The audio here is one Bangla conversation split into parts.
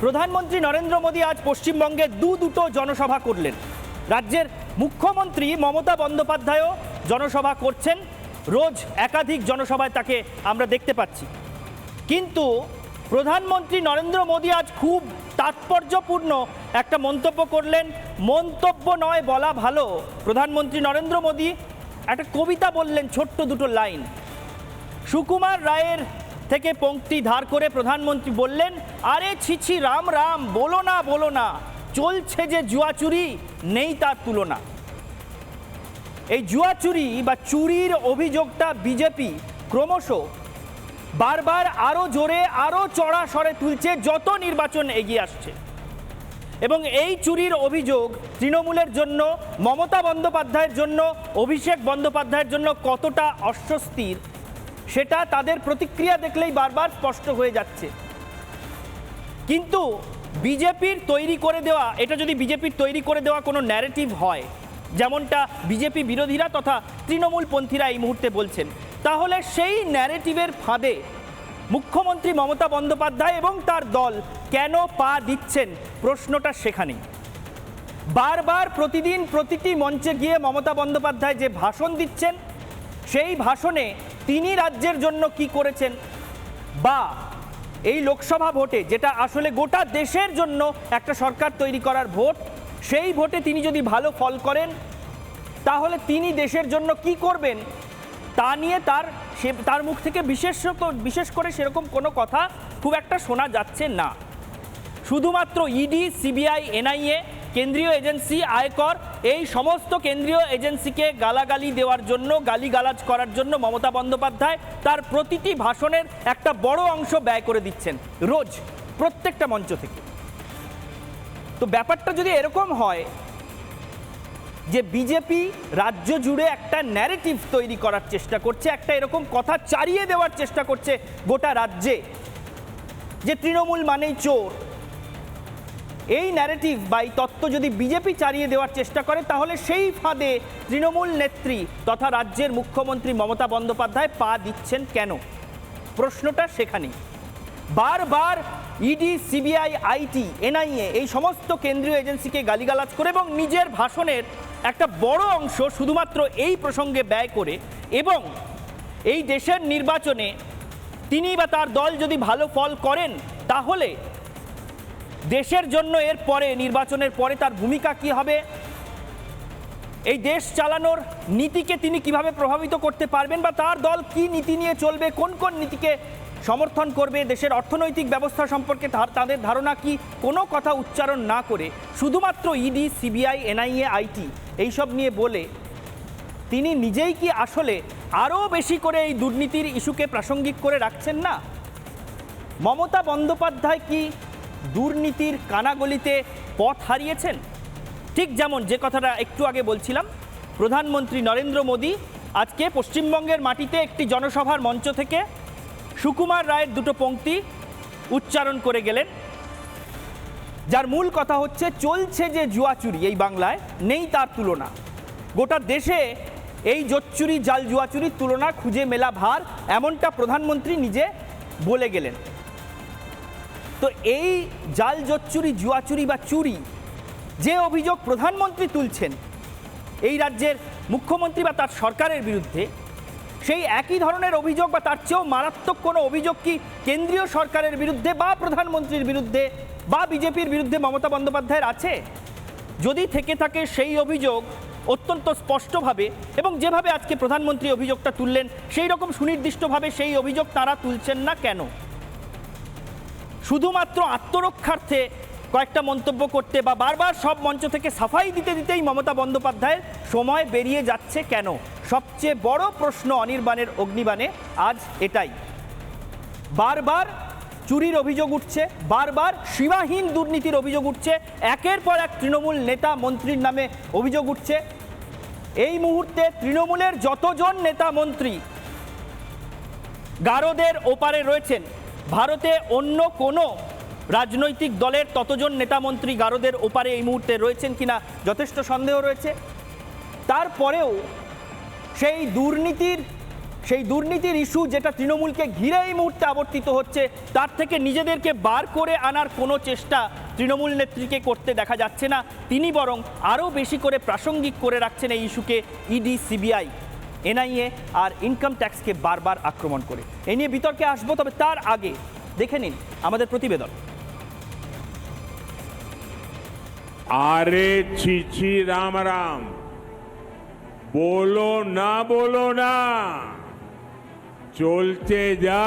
প্রধানমন্ত্রী নরেন্দ্র মোদী আজ পশ্চিমবঙ্গে দুটো জনসভা করলেন। রাজ্যের মুখ্যমন্ত্রী মমতা বন্দ্যোপাধ্যায়ও জনসভা করছেন, রোজ একাধিক জনসভায় তাকে আমরা দেখতে পাচ্ছি। কিন্তু প্রধানমন্ত্রী নরেন্দ্র মোদী আজ খুব তাৎপর্যপূর্ণ একটা মন্তব্য করলেন। মন্তব্য নয়, বলা ভালো। প্রধানমন্ত্রী নরেন্দ্র মোদী একটা কবিতা বললেন, ছোট্ট দুটো লাইন। সুকুমার রায়ের থেকে পংক্তি ধার করে প্রধানমন্ত্রী বললেন, আরে ছিছি রাম রাম, বলো না, চলছে যে জুয়াচুরি, নেই তার তুলনা। এই জুয়াচুরি বা চুরির অভিযোগটা বিজেপি ক্রমশ বারবার আরো জোরে আরো চড়া স্বরে তুলছে যত নির্বাচন এগিয়ে আসছে। এবং এই চুরির অভিযোগ তৃণমূলের জন্য, মমতা বন্দ্যোপাধ্যায়ের জন্য, অভিষেক বন্দ্যোপাধ্যায়ের জন্য কতটা অস্বস্তির সেটা তাদের প্রতিক্রিয়া দেখলেই বারবার স্পষ্ট হয়ে যাচ্ছে। কিন্তু বিজেপির তৈরি করে দেওয়া, এটা যদি বিজেপির তৈরি করে দেওয়া কোনো ন্যারেটিভ হয়, যেমনটা বিজেপি বিরোধীরা তথা তৃণমূলপন্থীরা এই মুহূর্তে বলছেন, তাহলে সেই ন্যারেটিভের ফাঁদে মুখ্যমন্ত্রী মমতা বন্দ্যোপাধ্যায় এবং তার দল কেন পা দিচ্ছেন, প্রশ্নটা সেখানেই। বারবার প্রতিদিন প্রতিটি মঞ্চে গিয়ে মমতা বন্দ্যোপাধ্যায় যে ভাষণ দিচ্ছেন, সেই ভাষণে তিনি রাজ্যের জন্য কি করেছেন, বা এই লোকসভা ভোটে, যেটা আসলে গোটা দেশের জন্য একটা সরকার তৈরি করার ভোট, সেই ভোটে তিনি যদি ভালো ফল করেন তাহলে তিনি দেশের জন্য কি করবেন তা নিয়ে তার মুখ থেকে বিশেষ করে সেরকম কোনো কথা খুব একটা শোনা যাচ্ছে না। শুধুমাত্র ইডি, সিবিআই, এনআইএ, কেন্দ্রীয় এজেন্সি, আয়কর, এই সমস্ত কেন্দ্রীয় এজেন্সিকে গালাগালি দেওয়ার জন্য, গালিগালাজ করার জন্য মমতা বন্দ্যোপাধ্যায় তার প্রতিটি ভাষণের একটা বড় অংশ ব্যয় করে দিচ্ছেন রোজ প্রত্যেকটা মঞ্চ থেকে। তো ব্যাপারটা যদি এরকম হয় যে বিজেপি রাজ্য জুড়ে একটা ন্যারেটিভ তৈরি করার চেষ্টা করছে, একটা এরকম কথা চারিয়ে দেওয়ার চেষ্টা করছে গোটা রাজ্যে যে তৃণমূল মানেই চোর, এই ন্যারেটিভ বা এই তত্ত্ব যদি বিজেপি চারিয়ে দেওয়ার চেষ্টা করে, তাহলে সেই ফাঁদে তৃণমূল নেত্রী তথা রাজ্যের মুখ্যমন্ত্রী মমতা বন্দ্যোপাধ্যায় পা দিচ্ছেন কেন, প্রশ্নটা সেখানেই। বারবার ইডি, সিবিআই, আইটি, এনআইএ এই সমস্ত কেন্দ্রীয় এজেন্সিকে গালিগালাজ করে এবং নিজের ভাষণের একটা বড় অংশ শুধুমাত্র এই প্রসঙ্গে ব্যয় করে, এবং এই দেশের নির্বাচনে তিনি বা তার দল যদি ভালো ফল করেন তাহলে দেশের জন্য এর পরে, নির্বাচনের পরে তার ভূমিকা কি হবে, এই দেশ চালানোর নীতিকে তিনি কিভাবে প্রভাবিত করতে পারবেন, বা তার দল কি নীতি নিয়ে চলবে, কোন কোন নীতিকে সমর্থন করবে, দেশের অর্থনৈতিক ব্যবস্থা সম্পর্কে তাদের ধারণা কি, কোনো কথা উচ্চারণ না করে শুধুমাত্র ইডি, সিবিআই, এনআইএ, আইটি এইসব নিয়ে বলে তিনি নিজেই কি আসলে আরও বেশি করে এই দুর্নীতির ইস্যুকে প্রাসঙ্গিক করে রাখছেন না? মমতা বন্দ্যোপাধ্যায় কি দুর্নীতির কানাগলিতে পথ হারিয়েছেন? ঠিক যেমন যে কথাটা একটু আগে বলছিলাম, প্রধানমন্ত্রী নরেন্দ্র মোদী আজকে পশ্চিমবঙ্গের মাটিতে একটি জনসভার মঞ্চ থেকে সুকুমার রায়ের দুটো পংক্তি উচ্চারণ করে গেলেন, যার মূল কথা হচ্ছে, চলছে যে জুয়াচুরি এই বাংলায়, নেই তার তুলনা। গোটা দেশে এই জোচ্চুরি, জাল জুয়াচুরির তুলনা খুঁজে মেলা ভার, এমনটা প্রধানমন্ত্রী নিজে বলে গেলেন। তো এই জাল জোচ্চুরি, জুয়াচুরি বা চুরি যে অভিযোগ প্রধানমন্ত্রী তুলছেন এই রাজ্যের মুখ্যমন্ত্রী বা তার সরকারের বিরুদ্ধে, সেই একই ধরনের অভিযোগ বা তার চেয়েও মারাত্মক কোনো অভিযোগ কি কেন্দ্রীয় সরকারের বিরুদ্ধে বা প্রধানমন্ত্রীর বিরুদ্ধে বা বিজেপির বিরুদ্ধে মমতা বন্দ্যোপাধ্যায়ের আছে? যদি থেকে থাকে সেই অভিযোগ অত্যন্ত স্পষ্টভাবে এবং যেভাবে আজকে প্রধানমন্ত্রী অভিযোগটা তুললেন, সেই রকম সুনির্দিষ্টভাবে সেই অভিযোগ তারা তুলছেন না কেন? শুধুমাত্র আত্মরক্ষার্থে কয়েকটা মন্তব্য করতে বা বারবার সব মঞ্চ থেকে সাফাই দিতেই মমতা বন্দ্যোপাধ্যায়ের সময় বেরিয়ে যাচ্ছে কেন? সবচেয়ে বড় প্রশ্ন অনির্বাণের অগ্নিবাণে আজ এটাই। বারবার চুরির অভিযোগ উঠছে, বারবার সীমাহীন দুর্নীতির অভিযোগ উঠছে, একের পর এক তৃণমূল নেতা মন্ত্রীর নামে অভিযোগ উঠছে। এই মুহূর্তে তৃণমূলের যতজন নেতা মন্ত্রী গারদের ওপারে রয়েছেন, ভারতে অন্য কোনো রাজনৈতিক দলের ততজন নেতামন্ত্রী গারদের ওপারে এই মুহূর্তে রয়েছেন কিনা যথেষ্ট সন্দেহ রয়েছে। তারপরেও সেই দুর্নীতির সেই দুর্নীতির ইস্যু যেটা তৃণমূলকে ঘিরে এই মুহূর্তে আবর্তিত হচ্ছে, তার থেকে নিজেদেরকে বার করে আনার কোনো চেষ্টা তৃণমূল নেত্রীকে করতে দেখা যাচ্ছে না। তিনি বরং আরও বেশি করে প্রাসঙ্গিক করে রাখছেন এই ইস্যুকে ইডি, সিবিআই, এনআইএ আর ইনকাম ট্যাক্সকে বারবার আক্রমণ করে। এ নিয়ে বিতর্কে আসবো, তবে তার আগে দেখে নিন আমাদের প্রতিবেদন। আরে ছিছি রাম রাম, বলো না চলতে যা,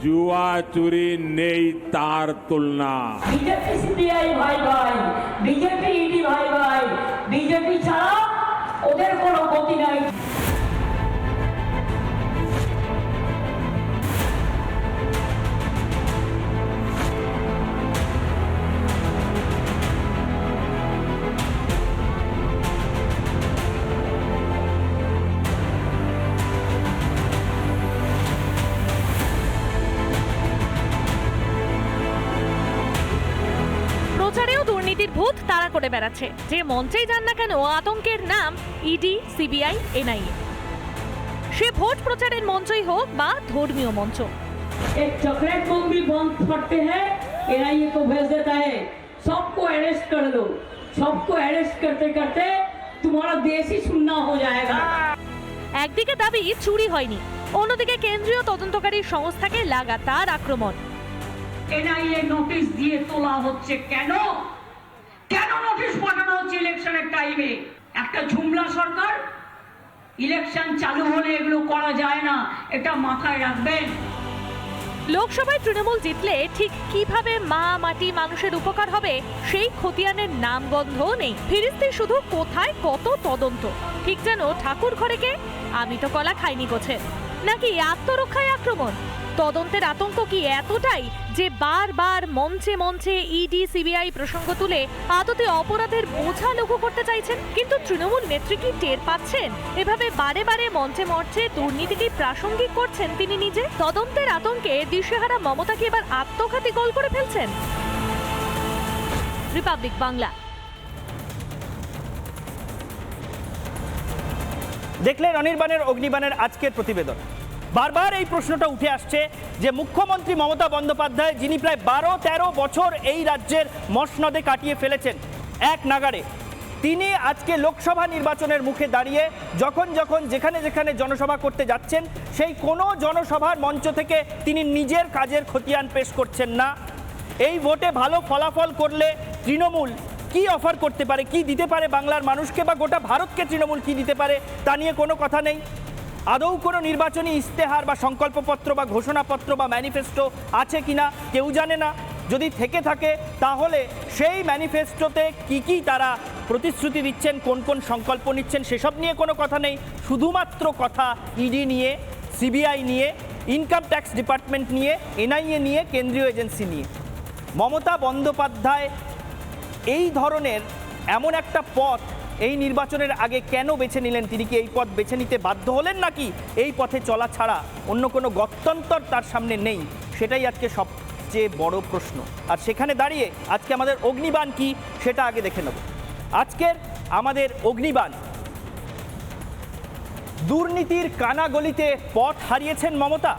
জুয়া চুরি নেই তার তুলনা। বিজেপি সিপিআই ভাই ভাই, বিজেপি ইডি ভাই ভাই, বিজেপি ছাড়া ওদের কোনো গতি নাই। প্রচারেও দুর্নীতির ভূত তাড়া করে বেড়াচ্ছে। যে মঞ্চেই যান না কেন আতঙ্কের নাম ইডি, সিবিআই, এনআইএ। সে ভোট প্রচারের মঞ্চই হোক বা ধর্মীয় মঞ্চ। एक चॉकलेट बम भी बंद फटते हैं, एनआईए को भेज देता है, सबको अरेस्ट कर लो। सबको अरेस्ट करते करते तुम्हारा देश ही सुन्ना हो जाएगा। একদিকে দাবি চুরি হয়নি, অন্যদিকে কেন্দ্রীয় তদন্তকারী সংস্থাকে লাগাতার আক্রমণ। এনআইএ নোটিশ দিয়ে তোলা হচ্ছে কেন? কেন নোটিশ পাঠানো হচ্ছে ইলেকশনের টাইমে? একটা ঝুমলা সরকার, ইলেকশন চালু হলে এগুলো করা যায় না, এটা মাথায় রাখবেন। লোকসভায় তৃণমূল জিতলে ঠিক কিভাবে মা মাটি মানুষের উপকার হবে সেই খতিয়ানের নামগন্ধও নেই। ফিরিস্তি শুধু কোথায় কত তদন্ত, ঠিক যেন ঠাকুর ঘরে কে আমি তো কলা খাইনি গোছের। নাকি আত্মরক্ষায় আক্রমণ? তদন্তের আতঙ্ক কি এতটাই যে বারবার মঞ্চে মঞ্চে ইডি, সিবিআই প্রসঙ্গ তুলে আদতে অপরাধের বোঝা লঘু করতে চাইছেন? কিন্তু তৃণমূল নেত্রী কি টের পাচ্ছেন এভাবে বারে বারে মঞ্চে মঞ্চে দুর্নীতিকে প্রাসঙ্গিক করছেন তিনি নিজে? তদন্তের আতঙ্কে দিশেহারা মমতা কি এবার আত্মঘাতী গোল করে ফেলছেন? রিপাবলিক বাংলা। দেখলেন অনির্বাণের অগ্নিবাণের আজকের প্রতিবেদন। বারবার এই প্রশ্নটা উঠে আসছে যে মুখ্যমন্ত্রী মমতা বন্দ্যোপাধ্যায়, যিনি প্রায় 12-13 বছর এই রাজ্যের মসনদে কাটিয়ে ফেলেছেন এক নাগাড়ে, তিনি আজকে লোকসভা নির্বাচনের মুখে দাঁড়িয়ে যখন যেখানে জনসভা করতে যাচ্ছেন, সেই কোনো জনসভার মঞ্চ থেকে তিনি নিজের কাজের খতিয়ান পেশ করছেন না। এই ভোটে ভালো ফলাফল করলে তৃণমূল কি অফার করতে পারে, কি দিতে পারে বাংলার মানুষকে বা গোটা ভারতকে তৃণমূল কি দিতে পারে, তা নিয়ে কোনো কথা নেই। আদৌ কোনো নির্বাচনী ইস্তেহার বা সংকল্পপত্র বা ঘোষণাপত্র বা ম্যানিফেস্টো আছে কিনা কেউ জানে না। যদি থেকে থাকে তাহলে সেই ম্যানিফেস্টোতে কি তারা প্রতিশ্রুতি দিচ্ছেন, কোন সংকল্প নিচ্ছেন, সেসব নিয়ে কোনো কথা নেই। শুধুমাত্র কথা ইডি নিয়ে, সিবিআই নিয়ে, ইনকাম ট্যাক্স ডিপার্টমেন্ট নিয়ে, এনআইএ নিয়ে, কেন্দ্রীয় এজেন্সি নিয়ে। মমতা বন্দ্যোপাধ্যায় এই ধরনের এমন একটা পথ এই নির্বাচনের আগে কেন বেছে নিলেন? তিনি কি এই পথ বেছে নিতে বাধ্য হলেন, নাকি এই পথে চলা ছাড়া অন্য কোনো গত্যন্তর তার সামনে নেই? সেটাই আজকে সবচেয়ে বড় প্রশ্ন। আর সেখানে দাঁড়িয়ে আজকে আমাদের অগ্নিবাণ কি সেটা আগে দেখে নেব। আজকের আমাদের অগ্নিবাণ, দুর্নীতির কানাগলিতে পথ হারিয়েছেন মমতা।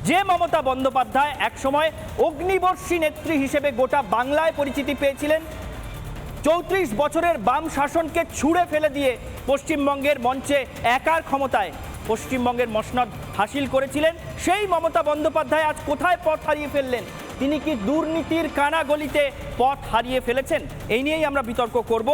যে মমতা বন্দ্যোপাধ্যায় একসময় অগ্নিবর্ষী নেত্রী হিসেবে গোটা বাংলায় পরিচিতি পেয়েছিলেন, 34 বছরের বাম শাসনকে ছুঁড়ে ফেলে দিয়ে পশ্চিমবঙ্গের মঞ্চে একার ক্ষমতায় পশ্চিমবঙ্গের মসনদ হাসিল করেছিলেন, সেই মমতা বন্দ্যোপাধ্যায় আজ কোথায় পথ হারিয়ে ফেললেন? তিনি কি দুর্নীতির কানাগলিতে পথ হারিয়ে ফেলেছেন? এই নিয়েই আমরা বিতর্ক করব।